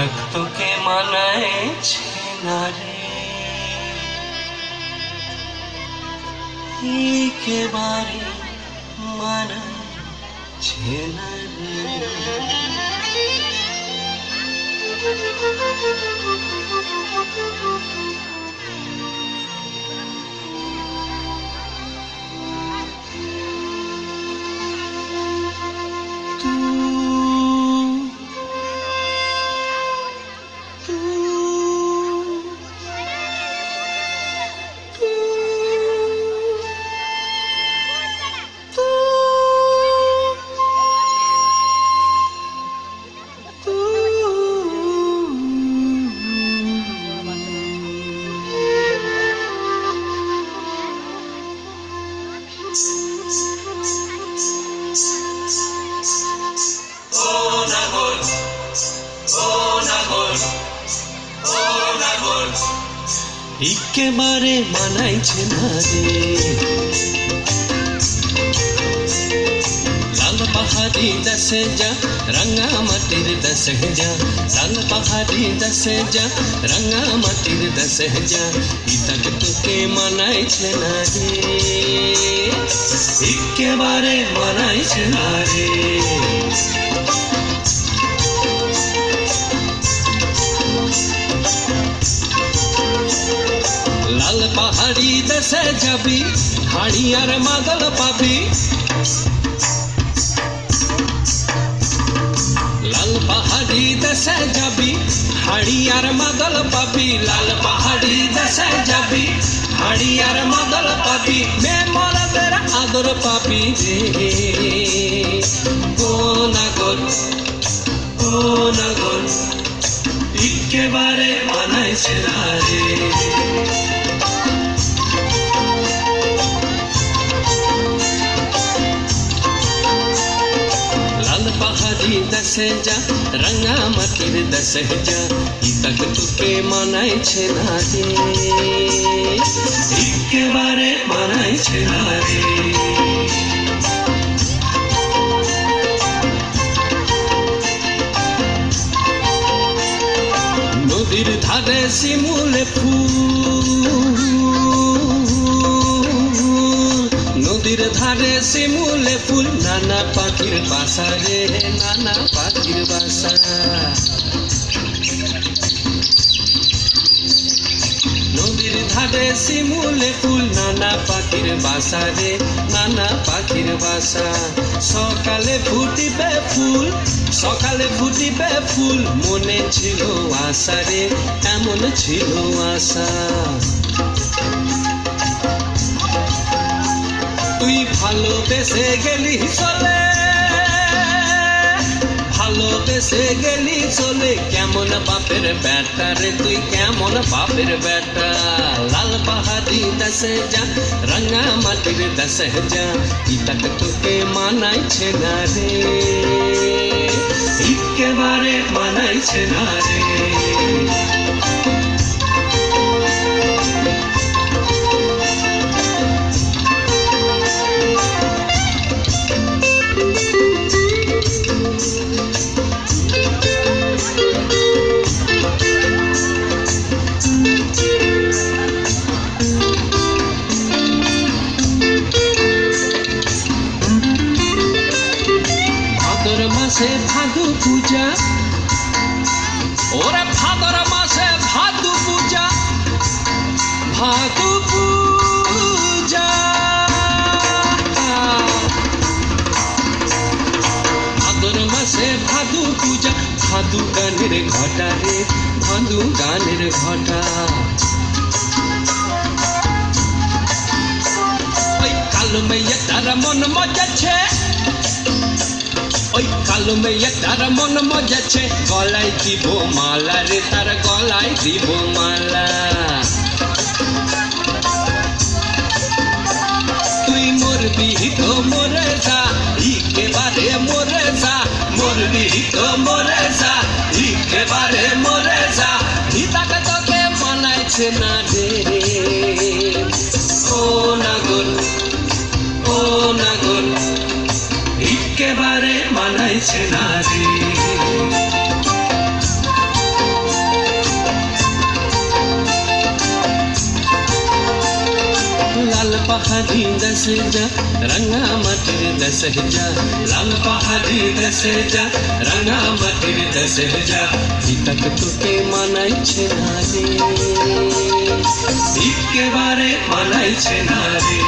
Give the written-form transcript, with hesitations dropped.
তাক তোকে মানাইছে না রে, একেবারে মানাইছে না রে। একেবারে মানাইছে না রে, লাল পাহাড়ি দশে যা রঙা মাটির দশে যা, লাল পাহাড়ি দশে যা রঙা মাটির দশে যা, ইতাক তোকে মানাইছে না রে, একেবারে মানাইছে না রে। লাল পাহাড়ি দেশে যাবি হাড়ি আর মাদল পাবি, লাল পাহাড়ি দেশে যাবি হাড়ি আর মাদল পাবি, লাল পাহাড়ি দেশে যাবি হাড়ি আর মাদল পাবি, মে মরদের আদর পাবি রে। ও নাগর ও নাগর একেবারে মানাইছে না রে, পাহাড়ি দশে যা রঙা মাটির দশে যা, ইতাক তোকে মানাইছে না রে, একেবারে মানাইছে না রে। নদীর ধারে শিমুলে ফুল, নদীর ধারে শিমুলে ফুল, নানা পাখির বাসা রে, নানা পাখির বাসা। নদীর ধারে শিমুলে ফুল, নানা পাখির বাসা রে, নানা পাখির বাসা। সকালে ফুটিবে ফুল, সকালে ফুটিবে ফুল, মনে ছিল আশা রে, এমন ছিল আশা। তুই ভালোবেসে গেলি চলে, ভালোবেসে গেলি চলে, কেমন বাপের বেটা রে তুই, কেমন বাপের বেটা। লাল পাহাড়ি দশে যা রঙা মাটির দশে যা, ইতাক তোকে মানাইছে না রে, একেবারে মানাইছে না রে। ভাদর মাসে ভাদু পূজা, ওরে ভাদর মাসে ভাদু পূজা, ভাদু পূজা। ভাদর মাসে ভাদু পূজা, ভাদু গানের ঘটা রে, ভাদু গানের ঘটা। ওই কালো মেয়ে তার মন মজাচ্ছে, ওই কালো মেয়ে তার মন মজাচ্ছে, গলায় দিব মালা রে, তার গলায় দিব মালা। তুই মরবি তো মরে যা, একেবারে মরে যা, মরবি তো মরে যা, একেবারে মরে যা, ইতাক তোকে মানাইছে না রে। ও নাগর ও নাগর একেবারে মানাইছে না রে। পাহাড়ি দেশে যা, রাঙা মাটির দেশে যা, লাল পাহাড়ি দেশে যা, রাঙা মাটির দেশে যা, পিতাক তোকে মানাইছে না রে, একেবারে মানাইছে না রে,